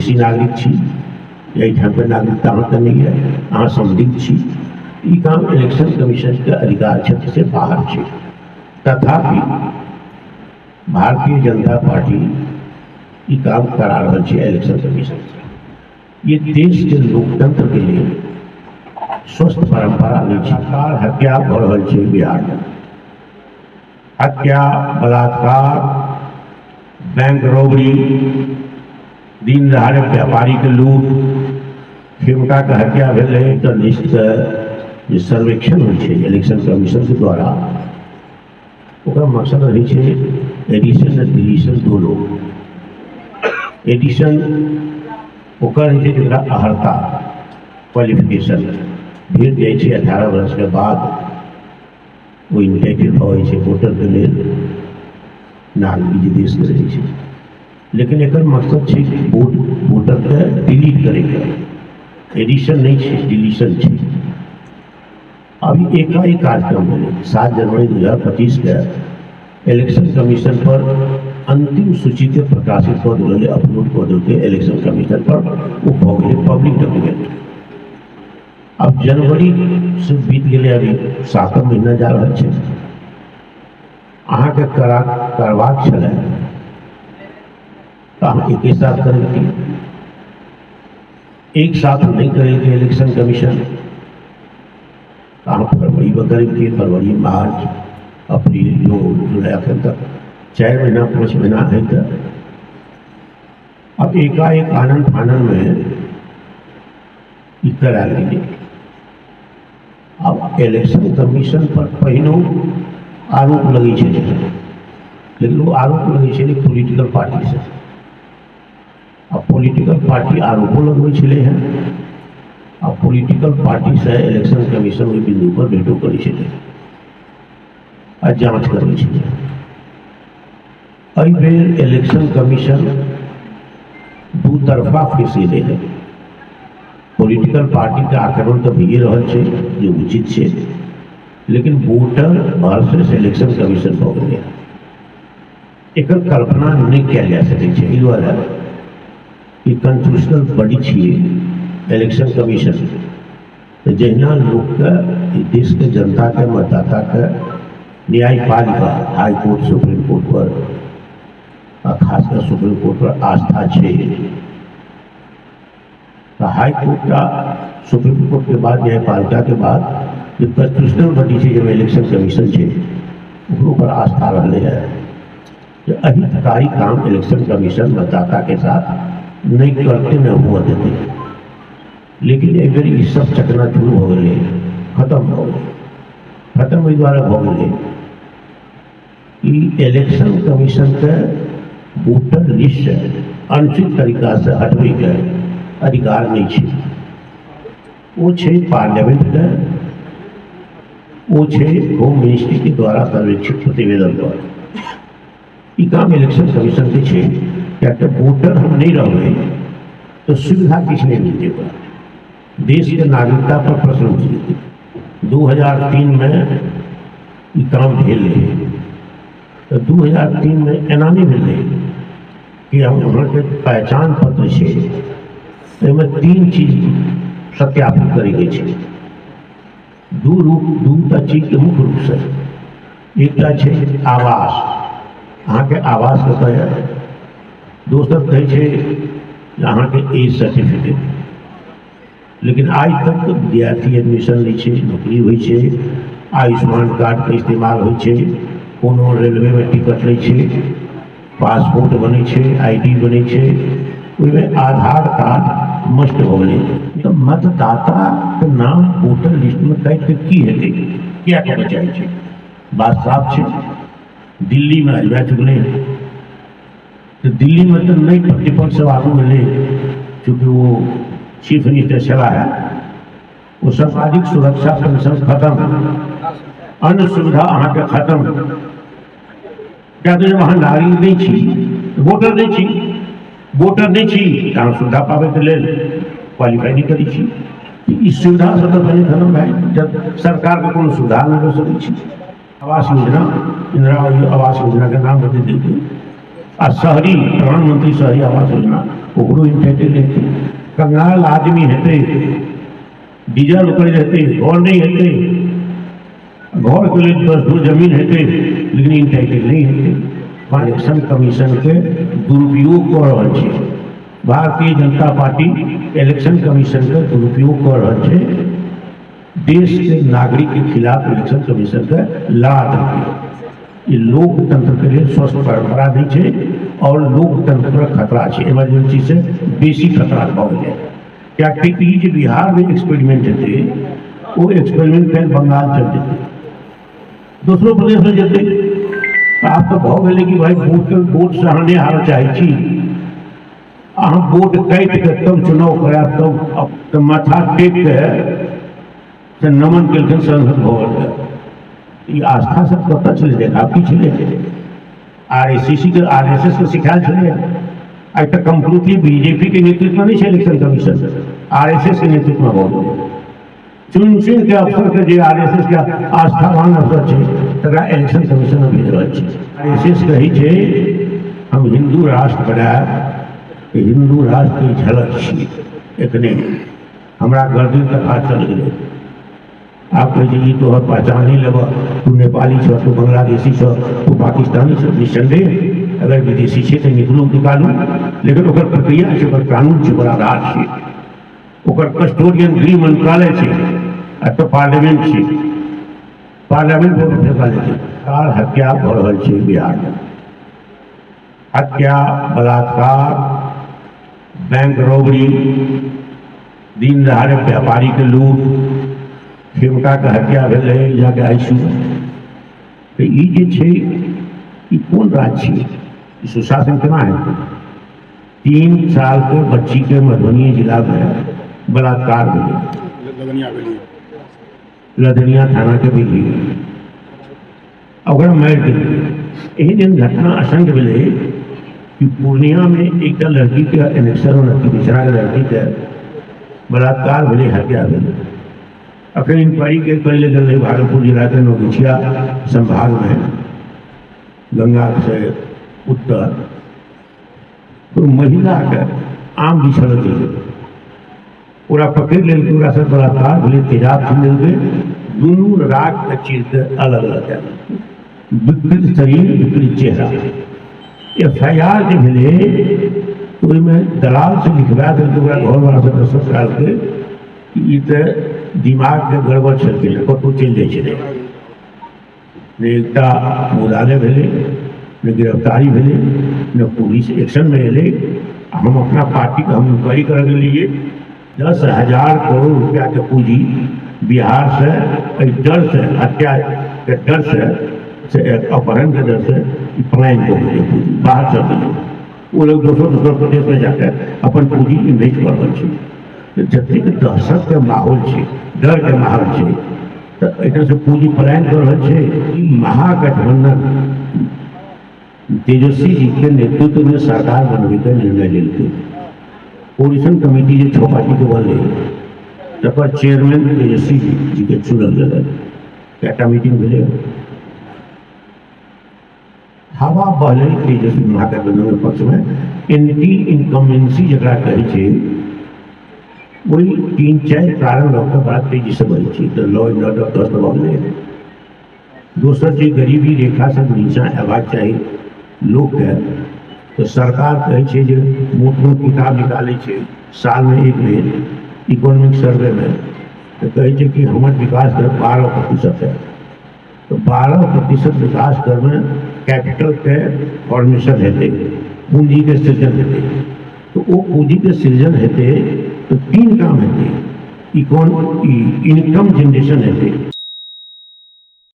देशी नागरिक छी, एहिठाम के नागरिकता अहाँके नहीं है, अहाँ संदिग्ध छी, ई काम इलेक्शन कमीशन के अधिकार क्षेत्र से बाहर छै। तथापि भारतीय जनता पार्टी ई काम करा रहल छै इलेक्शन कमीशन से। ये देश के लोकतंत्र के लिए स्वस्थ परंपरा नहीं छै। सरकार हत्या भ रहल छै बिहार में, हत्या, बलात्कार, बैंक रॉबरी, दिन दहाड़े व्यापारी के लूट, खेमका के हत्या भेलै तऽ लिस्ट के सर्वेक्षण होइ छै इलेक्शन कमीशन के द्वारा, ओकर मकसद रहै छै एडिशन और डिलीशन दोनों। एडिशन ओकर रहै छै जकरा अहर्ता क्वालिफिकेशन भेट जाइ छै 18 वर्ष के बाद वो इंटेक्टिव होइ छै वोटर के लेल नागरिक जे देश के रहै छै। लेकिन एकर मकसद छै वोटर के डिलीट करे के, एडिशन नहीं छै, डिलीशन छै। अभी एकाएक कार्यक्रम भेलै 7 जनवरी 2025 के इलेक्शन कमीशन पर अंतिम सूची के प्रकाशित कऽ देल, अपलोड कऽ देलकै इलेक्शन कमीशन पर, वो भऽ गेलै पब्लिक डॉक्यूमेंट। अब जनवरी से बीत गेलै, अभी 7 महीना जा रहल छै। अहाँके करबाक छलै तो हम एक साथ करेंगे, एक साथ नहीं करेंगे इलेक्शन कमीशन, हम फरवरी में करेंगे, फरवरी, मार्च, अप्रैल, जून, जुलाई, अखन तक 4 महीना 5 महीना है। तो अब एकाएक आनंद फानन में करा लेंगे। अब इलेक्शन कमीशन पर पहिनो आरोप लगे छे, लेकिन वो आरोप लगे छे पॉलिटिकल पार्टी से। अब पॉलिटिकल पार्टी आरोपों लगवे छे हैं, अब पॉलिटिकल पार्टी से इलेक्शन कमीशन ओहि बिंदु पर भेटो करे छे आ जांच करे छे। एहि बेर इलेक्शन कमीशन दू तरफा फैसले है। पॉलिटिकल पार्टी के आक्रमण तो भइए रहल छे जो उचित छे, लेकिन वोटर वर्सेस इलेक्शन कमीशन भऽ गेलै। एकर कल्पना नहीं कयल जा सकै छै, एहि दुआरे कि कॉन्स्टिट्यूशनल बॉडी छिए इलेक्शन कमीशन, तो जहिना लोक के देश के जनता के मतदाता के न्यायपालिका हाई कोर्ट सुप्रीम कोर्ट पर खासकर सुप्रीम कोर्ट पर आस्था है, तो हाई कोर्ट का सुप्रीम कोर्ट के बाद न्यायपालिका के बाद जो कॉन्स्टिट्यूशनल बॉडी है जब इलेक्शन कमीशन है ओकरो पर आस्था रहे है। जो अहितकारी काम इलेक्शन कमीशन मतदाता के साथ नहीं करते न हुआ देते, लेकिन एक बार ये सब चकनाचूर हो गए, खत्म हो गए। खत्म इस द्वारा हो गए कि इलेक्शन कमीशन के वोटर लिस्ट अनुचित तरीका से हटवे के अधिकार नहीं है। वो छे पार्लियामेंट के, वो छे होम मिनिस्ट्री के द्वारा सर्वेक्षित प्रतिवेदन पर। ये काम इलेक्शन कमीशन के छे क्या वोटर हम नहीं रहे तो सुविधा किसने मिलती है। देश के नागरिकता पर प्रश्न उठती 2003 में ये काम भेल रहे, तो 2003 में एना नहीं भेल कि हम वहाँ के पहचान पत्र है, में 3 चीज सत्यापित करेंगे छे। दूटा चीज के मुख्य रूप से एक आवास, अहाँ के आवास कतऽ है, दोसर कहे अहाँ के एज सर्टिफिकेट। लेकिन आज तक विद्यार्थी एडमिशन लै छै, नौकरी होइ छै, आयुष्मान कार्ड के इस्तेमाल होइ छै, कोनो रेलवे में टिकट लै छै, पासपोर्ट बनै छै, ID बनै छै, ओहिमे आधार कार्ड मस्ट हो गए। तो मतदाता के नाम वोटर लिस्ट में काटि के की हेतै, क्या के बचाई छै? बात साफ छै। दिल्ली में अजबा चुकले, तो दिल्ली में तो नहीं प्रतिपक्ष आगू मिले, क्योंकि वो चीफ मिनिस्टर चला है, वो सामाजिक सुरक्षा पेंशन खत्म, अन्य सुविधा अहाँ के खत्म। क्या तो वहाँ नागरिक नहीं छी, वोटर नहीं छी, वोटर नहीं छी, अहाँ सुविधा पावे के लेल क्वालिफाई नहीं करी छी। इस सुविधा से तो पहले खत्म है, जब सरकार के कोनो सुविधा नहीं हो सकै छी। आवास योजना, इंदिरा आवास योजना के नाम बदल देते, शहरी प्रधानमंत्री शहरी आवास योजना ओकरो इंटाइटल हेतै। कंगाल आदमी हेतै, डीजल ओकर हेतै, घर नहीं हेतै, घर के लिए 10 धूर जमीन हेतै, लेकिन इंटाइटल नहीं हेतै। इलेक्शन कमीशन के दुरुपयोग कर रहल छै। Bharatiya Janata party election commission के दुरुपयोग कर रहल छै। देश के नागरिक के खिलाफ इलेक्शन कमीशन के लड़ा देलकै। ये लोकतंत्र के लिए स्वस्थ परंपरा नहीं है और लोकतंत्र पर खतरा है। इमरजेंसी से बेसी खतरा भऽ गेलै। क्या बिहार में एक्सपेरिमेंट हेतै, वो एक्सपेरिमेंट फिर बंगाल चल जेतै, दोसरो प्रदेश में जेतै। आप तो भऽ गेलै कि भाई वोट से अहाँ नहीं हारऽ चाहै छी, अहाँ वोट काटि के तब चुनाव करायब, तब माथा टेक के नमन केलखिन संसद भवन के। ई आस्था सब कतऽ छलै, देखावटी छलै। RSS के सिखायल छलै। आई तक कंप्लीटली बीजेपी के नेतृत्व नहीं है इलेक्शन कमीशन, RSS के नेतृत्व में भऽ गेलै। चुन के अफसर के जो RSS के आस्थावान अफसर है तकरा इलेक्शन कमीशन में भेज रहा है। RSS कहै छै हम हिंदू राष्ट्र बनायब, हिंदू राष्ट्र की झलक छी। एखने हमरा गर्दन तक हाथ चल गए। आप कहे तोहर पहचान नहीं लेब, तू नेपाली छ, तू बांग्लादेशी छ, तू पाकिस्तानी छ। निस्संदेह अगर विदेशी है तो निकालू, लेकिन ओकर प्रक्रिया है, ओकर कानून छै, ओकर आधार छै, ओकर कस्टोडियन गृह मंत्रालय छै, तो पार्लियामेंट छै। पार्लियामेंट फैसला लेतै। हत्या भऽ रहल छै बिहार में। हत्या, बलात्कार, बैंक रॉबरी, दिन दहाड़े व्यापारी के लूट, खेमका के हत्या भेलै जाके आईसीयू में। तो ई जे छै ई कोन राज्य छै, ई सुशासन केना हेतै? 3 साल के बच्ची के मधुबनी जिला में बलात्कार भेलै, लदनिया थाना के भी ओकरा मारि देलकै। एहन एहन घटना असंख्य भेलै कि पूर्णिया में एक लड़की के एनेक्शन बिछड़ा के लड़की के बलात्कार भेलै, हत्या भेलै। अखन इंक्वायरी के कैले गेल भागलपुर जिला के नवगछिया संभाग में, गंगा से उत्तर, तो महिला के आम बिछड़ गेलै, पूरा पकड़ लेलकै, ओकरा से बलात्कार भेलै, तेजाब छीन लेलकै, दुनू राख के चीर के अलग अलग कए देलकै। विकृत शरीर, विकृत चेहरा। FIR जे भेलै तो ओहिमें दलाल से लिखवा देलकै, ओकरा घर वाला से दस्तखत करालकै कि ई तऽ दिमाग के गड़बड़ छलखिन, कतहु चलि जाइ छलै। ने एकटा मुदाले भेलै, ने गिरफ्तारी भेलै, ने पुलिस एक्शन में एलै। हम अपना पार्टी के हम इंक्वायरी कर लिए 10,000 करोड़ रुपया के पूंजी बिहार से डर से, हत्या के डर से अपहरण के डर से पलायन कर दिए, पूंजी बाहर चल दिए। वो लोग दोसर प्रदेश में जाकर अपन पूंजी इन्वेस्ट कर रहे हैं। जतेक दहशत के माहौल है, डर के माहौल है, तो एहिठाम से पूंजी पलायन कर रहे हैं। महागठबंधन तेजस्वी जी के नेतृत्व में सरकार बनवे के निर्णय लेलकै। कोऑर्डिनेशन कमेटी जो 6 पार्टी के बनले, तकर चेयरमैन तेजस्वी जी के चुनल गेल। कएटा मीटिंग भेलै, हवा बहलै तेजस्वी महागठबंधन के पक्ष में। एंटी इनकम्बेंसी जकरा कहै छै, वही 3-4 कारण लऽ कऽ बड़ा तेजी से बढ़ै छै। तो लॉ एंड ऑर्डर ध्वस्त भऽ गेलै। दोसर चीज गरीबी रेखा से नीचा अयबाक चाही लोग के, तो सरकार कहै छै जे मोट मोट किताब निकालै छै साल में एक बेर इकोनॉमिक सर्वे में, तो कहै छै कि हमर विकास दर 12% है। तो 12% विकास दर में कैपिटल के फॉर्मेशन हेतै, पूंजी के सृजन हेतै। तो वो पूंजी के सृजन हेतै तो 3 काम हेतै, इनकम जनरेशन हेतै।